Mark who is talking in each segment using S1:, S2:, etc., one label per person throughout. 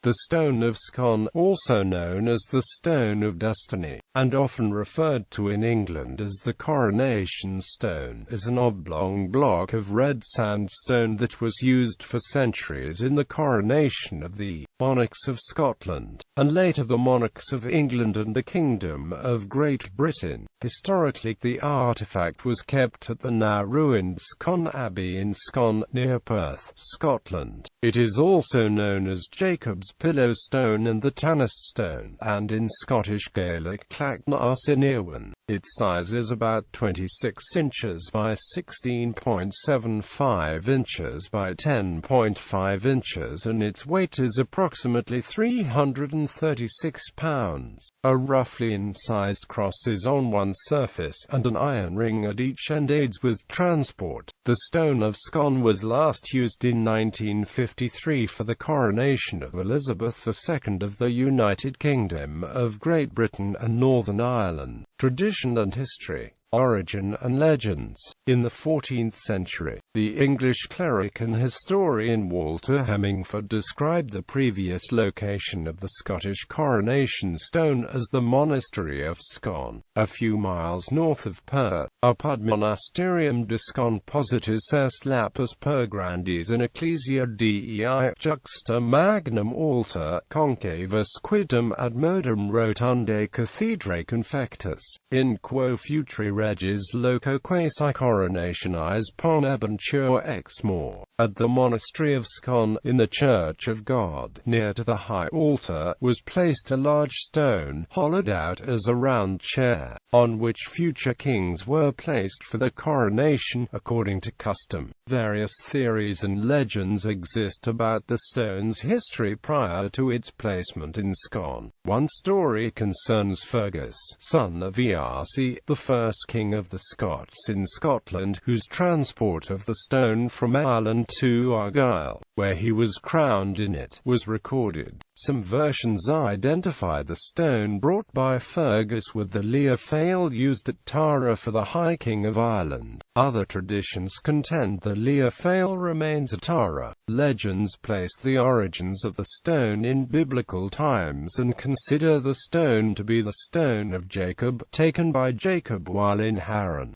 S1: The Stone of Scone, also known as the Stone of Destiny, and often referred to in England as the Coronation Stone, is an oblong block of red sandstone that was used for centuries in the coronation of the monarchs of Scotland, and later the monarchs of England and the Kingdom of Great Britain. Historically, the artefact was kept at the now-ruined Scone Abbey in Scone, near Perth, Scotland. It is also known as Jacob's Pillow Stone and the Tanist Stone, and in Scottish Gaelic, clach-na-cinneamhain. Its size is about 26 inches by 16.75 inches by 10.5 inches, and its weight is approximately 336 pounds. A roughly incised cross is on one surface, and an iron ring at each end aids with transport. The Stone of Scone was last used in 1953 for the coronation of Elizabeth II of the United Kingdom of Great Britain and Northern Ireland. Tradition and history. Origin and legends. In the 14th century, the English cleric and historian Walter Hemingford described the previous location of the Scottish Coronation Stone as the monastery of Scone, a few miles north of Perth. Apud monasterium de Scone positus est lapis per grandis in ecclesia dei juxta magnum altar concavus quidem ad modum rotundae cathedrae confectus, in quo futuri regis loco quasi coronationis ponebentur ex more. At the monastery of Scone, in the Church of God, near to the high altar, was placed a large stone, hollowed out as a round chair, on which future kings were placed for the coronation, according to custom. Various theories and legends exist about the stone's history prior to its placement in Scone. One story concerns Fergus, son of Earcy, the first king of the Scots in Scotland, whose transport of the stone from Ireland to Argyll, where he was crowned in it, was recorded. Some versions identify the stone brought by Fergus with the leofale used at Tara for the High King of Ireland. Other traditions contend the leofale remains at Tara. Legends place the origins of the stone in biblical times and consider the stone to be the Stone of Jacob, taken by Jacob while in Haran.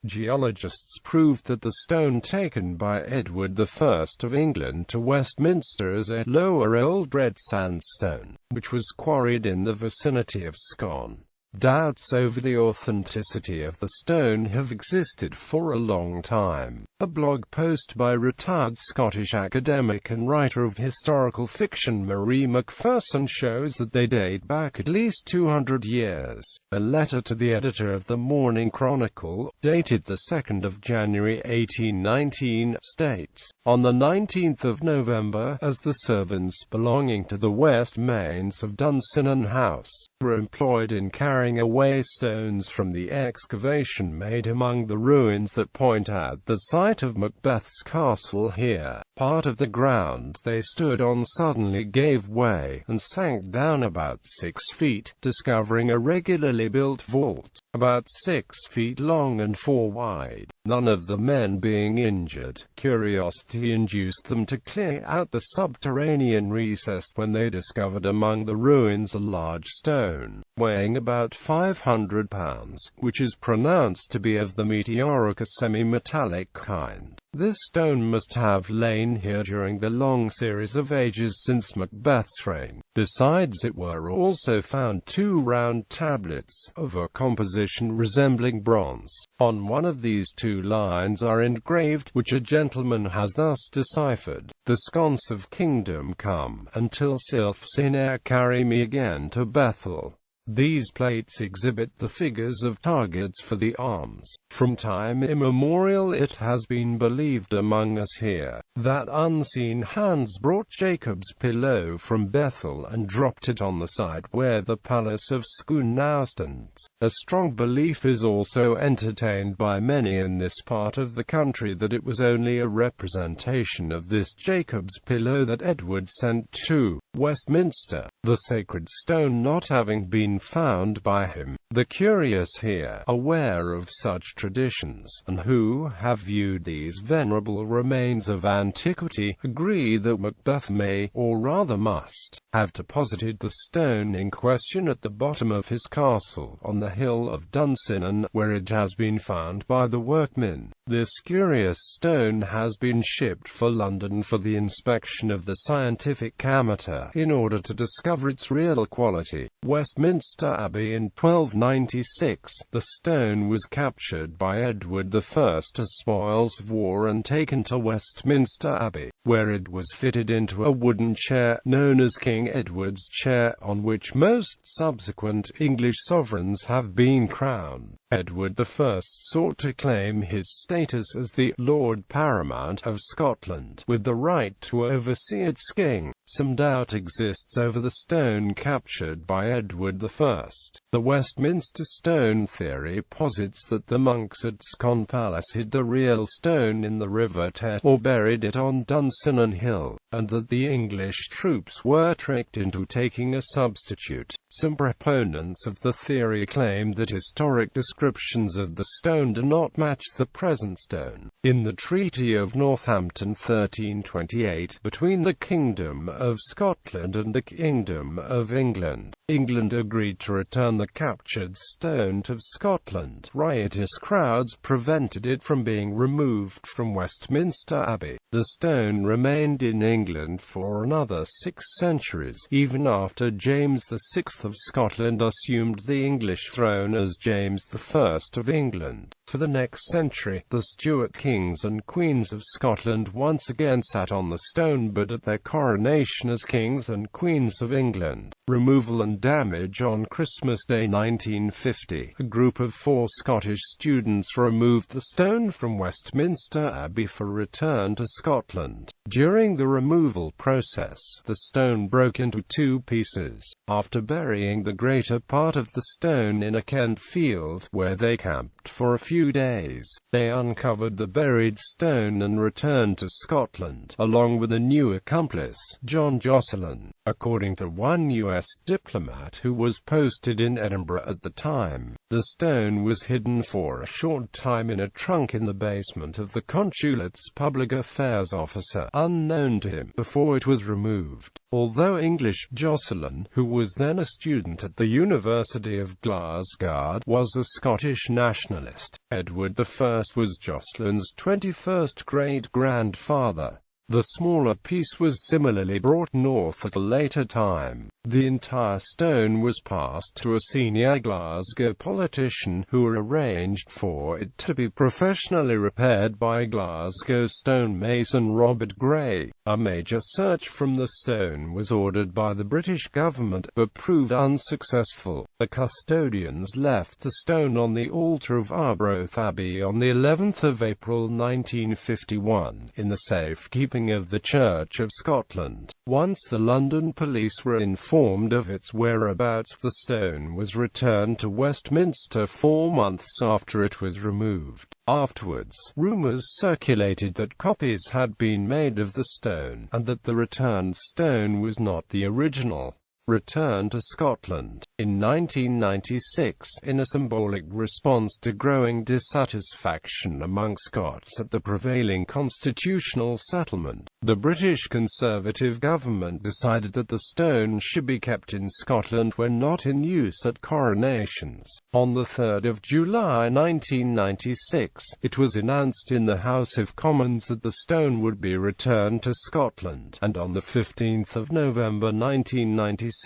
S1: Geologists proved that the stone taken by Edward I of England to Westminster as a lower Old Red Sandstone, which was quarried in the vicinity of Scone. Doubts over the authenticity of the stone have existed for a long time. A blog post by retired Scottish academic and writer of historical fiction Marie Macpherson shows that they date back at least 200 years. A letter to the editor of the Morning Chronicle, dated the 2nd of January 1819, states, "On the 19th of November, as the servants belonging to the West Mains of Dunsinane House were employed in carrying away stones from the excavation made among the ruins that point out the site of Macbeth's castle here, part of the ground they stood on suddenly gave way, and sank down about 6 feet, discovering a regularly built vault, about 6 feet long and 4 wide. None of the men being injured, curiosity induced them to clear out the subterranean recess, when they discovered among the ruins a large stone, weighing about 500 pounds, which is pronounced to be of the meteoric semi-metallic kind. This stone must have lain here during the long series of ages since Macbeth's reign. Besides, it were also found 2 round tablets, of a composition resembling bronze. On one of these 2 lines are engraved, which a gentleman has thus deciphered: "The sconce of kingdom come, until sylphs in air carry me again to Bethel." These plates exhibit the figures of targets for the arms. From time immemorial it has been believed among us here, that unseen hands brought Jacob's pillow from Bethel and dropped it on the site where the palace of Scone now stands. A strong belief is also entertained by many in this part of the country that it was only a representation of this Jacob's pillow that Edward sent to Westminster, the sacred stone not having been found by him. The curious here, aware of such traditions, and who have viewed these venerable remains of antiquity, agree that Macbeth may, or rather must, have deposited the stone in question at the bottom of his castle, on the hill of Dunsinane, where it has been found by the workmen. This curious stone has been shipped for London for the inspection of the scientific amateur, in order to discover its real quality. Westminster Abbey in 1296. The stone was captured by Edward I as spoils of war and taken to Westminster Abbey, where it was fitted into a wooden chair, known as King Edward's chair, on which most subsequent English sovereigns have been crowned. Edward I sought to claim his status as the Lord Paramount of Scotland, with the right to oversee its king. Some doubt exists over the stone captured by Edward I. The Westminster Stone theory posits that the monks at Scone Palace hid the real stone in the River Tet, or buried it on Dunsinane Hill, and that the English troops were tricked into taking a substitute. Some proponents of the theory claim that historic descriptions of the stone do not match the present stone. In the Treaty of Northampton 1328, between the Kingdom of Scotland and the Kingdom of England, England agreed to return the captured stone to Scotland. Riotous crowds prevented it from being removed from Westminster Abbey. The stone remained in England for another 6 centuries, even after James VI of Scotland assumed the English throne as James I of England. For the next century, the Stuart kings and queens of Scotland once again sat on the stone, but at their coronation as kings and queens of England. Removal and damage. On Christmas Day 1950, a group of 4 Scottish students removed the stone from Westminster Abbey for return to Scotland. During the removal process, the stone broke into 2 pieces. After burying the greater part of the stone in a Kent field, where they camped for a few days, they uncovered the buried stone and returned to Scotland, along with a new accomplice, John Jocelyn. According to one US diplomat who was posted in Edinburgh at the time, the stone was hidden for a short time in a trunk in the basement of the consulate's public affairs officer, unknown to him, before it was removed. Although English, Jocelyn, who was then a student at the University of Glasgow, was a Scottish nationalist. Edward I was Jocelyn's 21st great-grandfather. The smaller piece was similarly brought north at a later time. The entire stone was passed to a senior Glasgow politician, who arranged for it to be professionally repaired by Glasgow stonemason Robert Gray. A major search from the stone was ordered by the British government, but proved unsuccessful. The custodians left the stone on the altar of Arbroath Abbey on the 11th of April 1951, in the safekeeping of the Church of Scotland. Once the London police were informed of its whereabouts, the stone was returned to Westminster 4 months after it was removed. Afterwards, rumours circulated that copies had been made of the stone, and that the returned stone was not the original. Returned to Scotland. In 1996, in a symbolic response to growing dissatisfaction among Scots at the prevailing constitutional settlement, the British Conservative government decided that the stone should be kept in Scotland when not in use at coronations. On the 3rd of July 1996, it was announced in the House of Commons that the stone would be returned to Scotland, and on the 15th of November 1996,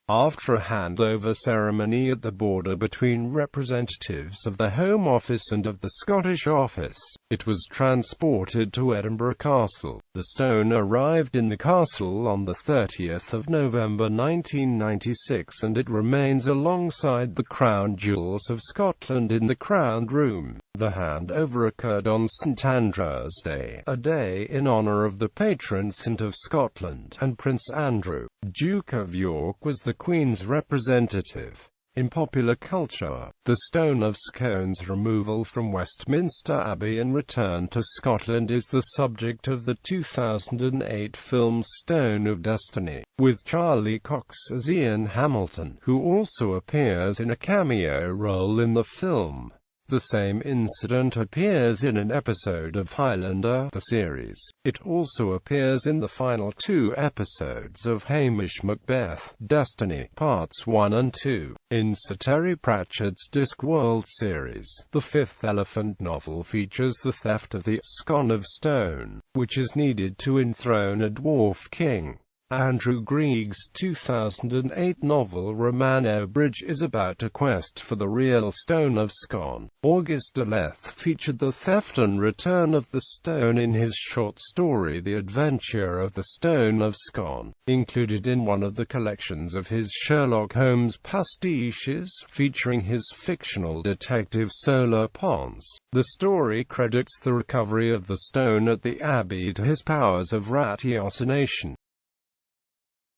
S1: after a handover ceremony at the border between representatives of the Home Office and of the Scottish Office, it was transported to Edinburgh Castle. The stone arrived in the castle on the 30th of November 1996, and it remains alongside the crown jewels of Scotland in the Crown Room. The handover occurred on St Andrew's Day, a day in honour of the patron saint of Scotland, and Prince Andrew, Duke of York, was the Queen's representative. In popular culture, the Stone of Scone's removal from Westminster Abbey and return to Scotland is the subject of the 2008 film Stone of Destiny, with Charlie Cox as Ian Hamilton, who also appears in a cameo role in the film. The same incident appears in an episode of Highlander, the series. It also appears in the final 2 episodes of Hamish Macbeth, Destiny, Parts 1 and 2, in Sir Terry Pratchett's Discworld series. The 5th Elephant novel features the theft of the Scone of Stone, which is needed to enthrone a dwarf king. Andrew Grieg's 2008 novel Romano Bridge is about a quest for the real Stone of Scone. August Derleth featured the theft and return of the stone in his short story The Adventure of the Stone of Scone, included in one of the collections of his Sherlock Holmes pastiches, featuring his fictional detective Solar Pons. The story credits the recovery of the stone at the Abbey to his powers of ratiocination.